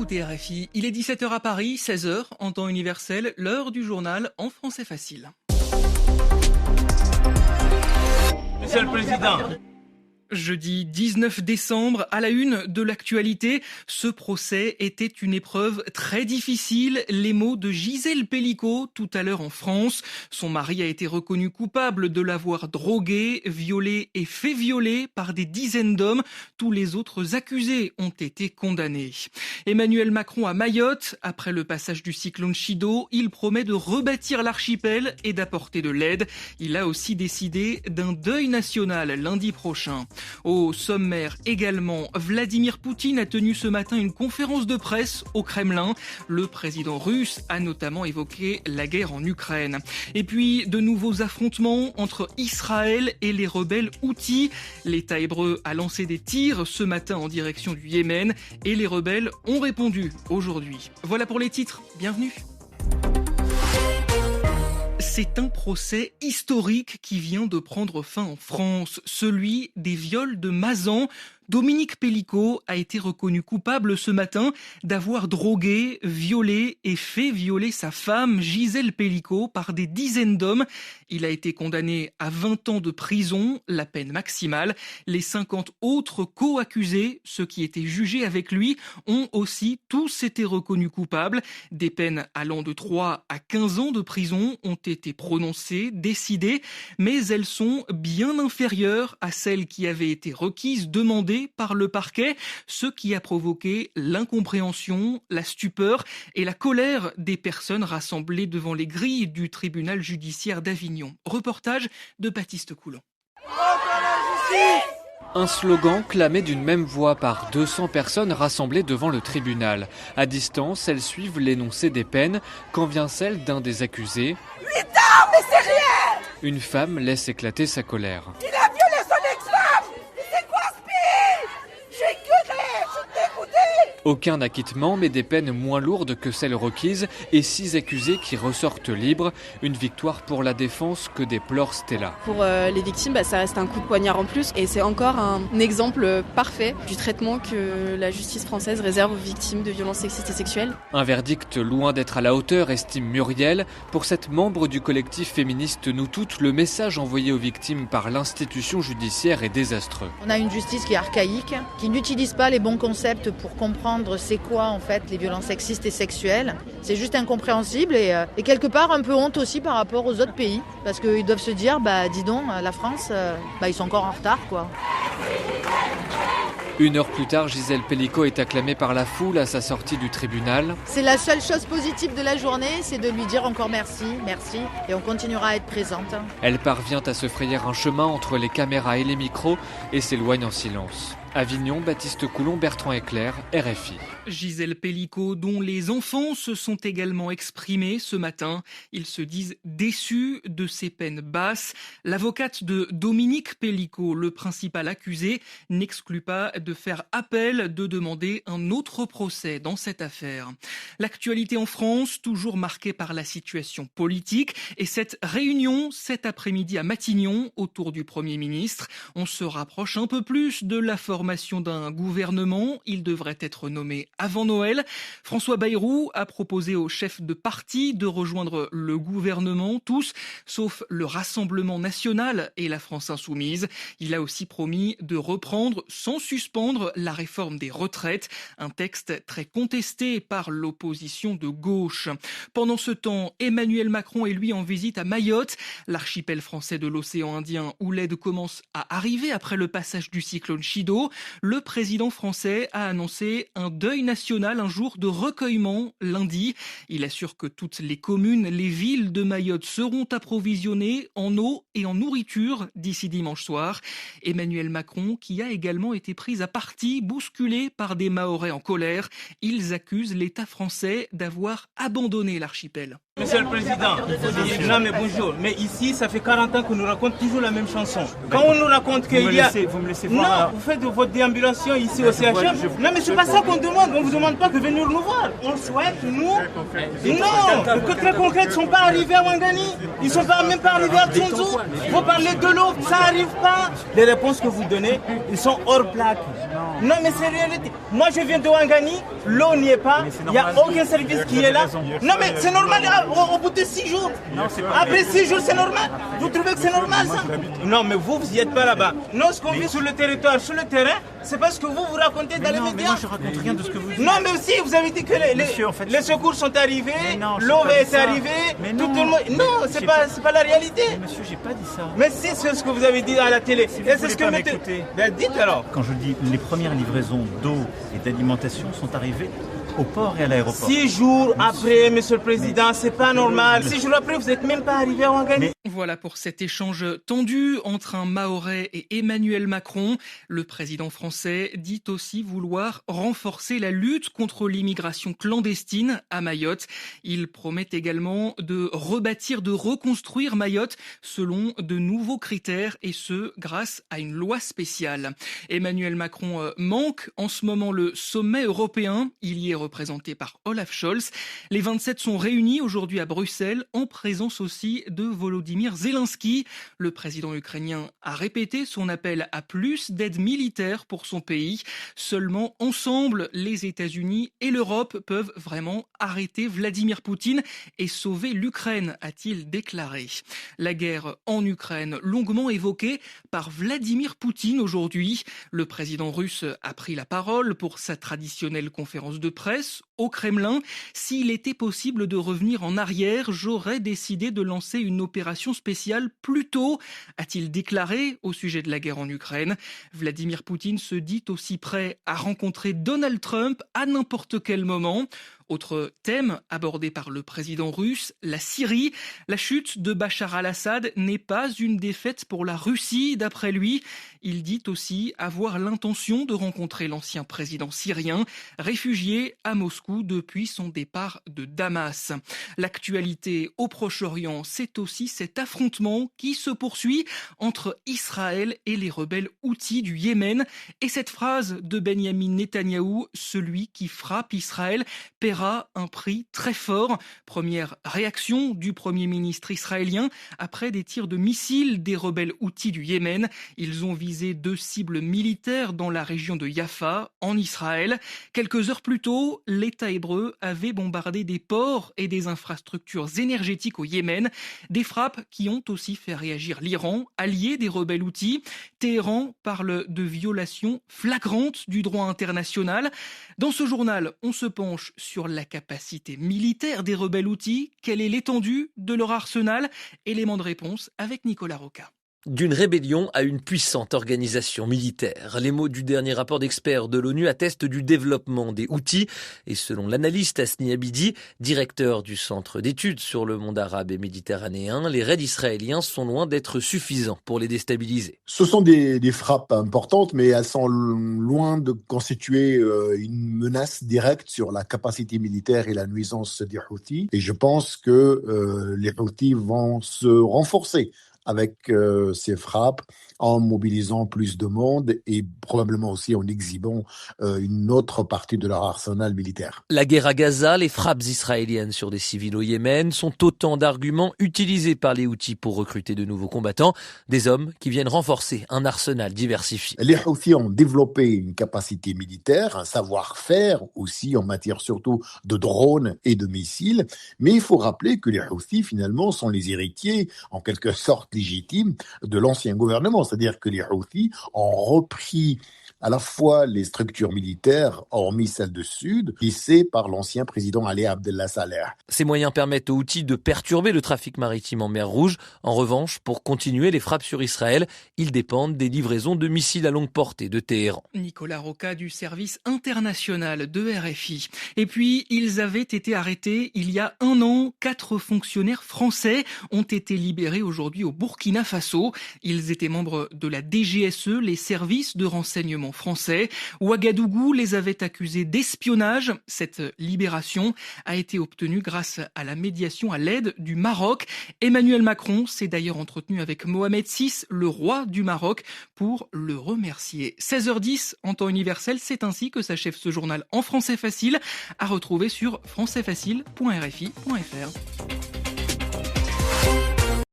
écoutez RFI, il est 17h à Paris, 16h en temps universel, l'heure du journal en français facile. Monsieur le Président. Jeudi 19 décembre, à la une de l'actualité, ce procès était une épreuve très difficile. Les mots de Gisèle Pelicot tout à l'heure en France. Son mari a été reconnu coupable de l'avoir droguée, violée et fait violer par des dizaines d'hommes. Tous les autres accusés ont été condamnés. Emmanuel Macron à Mayotte, après le passage du cyclone Chido, il promet de rebâtir l'archipel et d'apporter de l'aide. Il a aussi décidé d'un deuil national lundi prochain. Au sommaire également, Vladimir Poutine a tenu ce matin une conférence de presse au Kremlin. Le président russe a notamment évoqué la guerre en Ukraine. Et puis, de nouveaux affrontements entre Israël et les rebelles Houthis. L'État hébreu a lancé des tirs ce matin en direction du Yémen et les rebelles ont répondu aujourd'hui. Voilà pour les titres, bienvenue. C'est un procès historique qui vient de prendre fin en France, celui des viols de Mazan. Dominique Pelicot a été reconnu coupable ce matin d'avoir drogué, violé et fait violer sa femme, Gisèle Pelicot, par des dizaines d'hommes. Il a été condamné à 20 ans de prison, la peine maximale. Les 50 autres co-accusés, ceux qui étaient jugés avec lui, ont aussi tous été reconnus coupables. Des peines allant de 3 à 15 ans de prison ont été prononcées, décidées, mais elles sont bien inférieures à celles qui avaient été requises, demandées par le parquet, ce qui a provoqué l'incompréhension, la stupeur et la colère des personnes rassemblées devant les grilles du tribunal judiciaire d'Avignon. Reportage de Baptiste Coulon. Un slogan clamé d'une même voix par 200 personnes rassemblées devant le tribunal. À distance, elles suivent l'énoncé des peines quand vient celle d'un des accusés. 8 ans, mais c'est rien! Une femme laisse éclater sa colère. Il a violé son ex-femme! C'est quoi ce pays? J'ai gueulé, je suis dégoûté! Aucun acquittement, mais des peines moins lourdes que celles requises et 6 accusés qui ressortent libres. Une victoire pour la défense que déplore Stella. Pour les victimes, ça reste un coup de poignard en plus et c'est encore un exemple parfait du traitement que la justice française réserve aux victimes de violences sexistes et sexuelles. Un verdict loin d'être à la hauteur, estime Muriel. Pour cette membre du collectif féministe Nous Toutes, le message envoyé aux victimes par l'institution judiciaire est désastreux. On a une justice qui est archaïque, qui n'utilise pas les bons concepts pour comprendre c'est quoi en fait les violences sexistes et sexuelles. C'est juste incompréhensible et quelque part un peu honte aussi par rapport aux autres pays parce qu'ils doivent se dire dis donc la France ils sont encore en retard quoi. Une heure plus tard, Gisèle Pelicot est acclamée par la foule à sa sortie du tribunal. C'est la seule chose positive de la journée, c'est de lui dire encore merci, et on continuera à être présente. Elle parvient à se frayer un chemin entre les caméras et les micros et s'éloigne en silence. Avignon, Baptiste Coulon, Bertrand Eclair, RFI. Gisèle Pelicot, dont les enfants se sont également exprimés ce matin. Ils se disent déçus de ces peines basses. L'avocate de Dominique Pelicot, le principal accusé, n'exclut pas de faire appel, de demander un autre procès dans cette affaire. L'actualité en France, toujours marquée par la situation politique, et cette réunion cet après-midi à Matignon autour du Premier ministre. On se rapproche un peu plus de la formation d'un gouvernement. Il devrait être nommé avant Noël. François Bayrou a proposé aux chefs de parti de rejoindre le gouvernement, tous, sauf le Rassemblement national et la France insoumise. Il a aussi promis de reprendre sans suspendre la réforme des retraites, un texte très contesté par l'opposition de gauche. Pendant ce temps, Emmanuel Macron est lui en visite à Mayotte, l'archipel français de l'océan Indien où l'aide commence à arriver après le passage du cyclone Chido. Le président français a annoncé un deuil national, un jour de recueillement lundi. Il assure que toutes les communes, les villes de Mayotte seront approvisionnées en eau et en nourriture d'ici dimanche soir. Emmanuel Macron, qui a également été pris à partie, bousculé par des Mahorais en colère. Ils accusent l'État français d'avoir abandonné l'archipel. Monsieur le Président. Non mais bonjour, mais ici ça fait 40 ans qu'on nous raconte toujours la même chanson. Quand on nous raconte qu'il y a... Vous me laissez voir. Non, vous faites votre déambulation ici au CHF. Non mais c'est pas ça qu'on demande, on vous demande pas de venir nous voir. On souhaite, nous... Non, que très concrets, ils ne sont pas arrivés à Ouangani, ils ne sont même pas arrivés à Tsunzu. Vous parlez de l'eau, ça n'arrive pas. Les réponses que vous donnez, ils sont hors plaque. Non mais c'est réalité. Moi je viens de Ouangani, l'eau n'y est pas, il n'y a aucun service qui est là. Non mais c'est normal, au bout de 6 jours. Après 6 jours c'est normal. Vous trouvez que c'est normal ça? Non mais vous n'y êtes pas là-bas. Non, ce qu'on vit sur le territoire, sur le terrain, c'est parce que vous racontez dans les médias. Mais moi je raconte rien de ce que vous dites. Non mais aussi vous avez dit que les secours sont arrivés, l'eau est arrivée, tout le monde... Non, c'est pas la réalité. Mais monsieur, j'ai pas dit ça. Mais si, c'est ce que vous avez dit à la télé. Si vous voulez pas m'écouter. Ben dites alors. Quand je dis les premières livraisons d'eau et d'alimentation sont arrivées au port et à l'aéroport. 6 jours après, monsieur le président, c'est pas normal. 6 jours après, vous n'êtes même pas arrivé à Ouangani. Voilà pour cet échange tendu entre un Mahorais et Emmanuel Macron. Le président français dit aussi vouloir renforcer la lutte contre l'immigration clandestine à Mayotte. Il promet également de rebâtir, de reconstruire Mayotte selon de nouveaux critères et ce, grâce à une loi spéciale. Emmanuel Macron manque en ce moment le sommet européen. Il y est représenté par Olaf Scholz. Les 27 sont réunis aujourd'hui à Bruxelles en présence aussi de Volodymyr Zelensky. Le président ukrainien a répété son appel à plus d'aide militaire pour son pays. Seulement ensemble, les États-Unis et l'Europe peuvent vraiment arrêter Vladimir Poutine et sauver l'Ukraine, a-t-il déclaré. La guerre en Ukraine, longuement évoquée par Vladimir Poutine aujourd'hui. Le président russe a pris la parole pour sa traditionnelle conférence de presse au Kremlin. S'il était possible de revenir en arrière, j'aurais décidé de lancer une opération spéciale plus tôt, a-t-il déclaré au sujet de la guerre en Ukraine. Vladimir Poutine se dit aussi prêt à rencontrer Donald Trump à n'importe quel moment. Autre thème abordé par le président russe, la Syrie. La chute de Bachar al-Assad n'est pas une défaite pour la Russie, d'après lui. Il dit aussi avoir l'intention de rencontrer l'ancien président syrien, réfugié à Moscou depuis son départ de Damas. L'actualité au Proche-Orient, c'est aussi cet affrontement qui se poursuit entre Israël et les rebelles houthis du Yémen. Et cette phrase de Benyamin Netanyahou, celui qui frappe Israël, paiera un prix très fort. Première réaction du Premier ministre israélien après des tirs de missiles des rebelles houthis du Yémen. Ils ont visé 2 cibles militaires dans la région de Jaffa, en Israël. Quelques heures plus tôt, l'État hébreu avait bombardé des ports et des infrastructures énergétiques au Yémen. Des frappes qui ont aussi fait réagir l'Iran, allié des rebelles houthis. Téhéran parle de violations flagrantes du droit international. Dans ce journal, on se penche sur la capacité militaire des rebelles houthis. Quelle est l'étendue de leur arsenal? Élément de réponse avec Nicolas Roca. D'une rébellion à une puissante organisation militaire. Les mots du dernier rapport d'experts de l'ONU attestent du développement des Houthis. Et selon l'analyste Hasni Abidi, directeur du Centre d'études sur le monde arabe et méditerranéen, les raids israéliens sont loin d'être suffisants pour les déstabiliser. Ce sont des frappes importantes, mais elles sont loin de constituer une menace directe sur la capacité militaire et la nuisance des Houthis. Et je pense que les Houthis vont se renforcer avec ces frappes, en mobilisant plus de monde et probablement aussi en exhibant une autre partie de leur arsenal militaire. La guerre à Gaza, les frappes israéliennes sur des civils au Yémen sont autant d'arguments utilisés par les Houthis pour recruter de nouveaux combattants, des hommes qui viennent renforcer un arsenal diversifié. Les Houthis ont développé une capacité militaire, un savoir-faire aussi en matière surtout de drones et de missiles, mais il faut rappeler que les Houthis finalement sont les héritiers en quelque sorte légitimes de l'ancien gouvernement. C'est-à-dire que les Houthis ont repris à la fois les structures militaires, hormis celles du Sud, lissées par l'ancien président Ali Abdullah Saleh. Ces moyens permettent aux Houthis de perturber le trafic maritime en mer Rouge. En revanche, pour continuer les frappes sur Israël, ils dépendent des livraisons de missiles à longue portée de Téhéran. Nicolas Roca du service international de RFI. Et puis, ils avaient été arrêtés il y a 1 an. 4 fonctionnaires français ont été libérés aujourd'hui au Burkina Faso. Ils étaient membres de la DGSE, les services de renseignement français. Ouagadougou les avait accusés d'espionnage. Cette libération a été obtenue grâce à la médiation à l'aide du Maroc. Emmanuel Macron s'est d'ailleurs entretenu avec Mohamed VI, le roi du Maroc, pour le remercier. 16h10 en temps universel, c'est ainsi que s'achève ce journal en français facile, à retrouver sur françaisfacile.rfi.fr.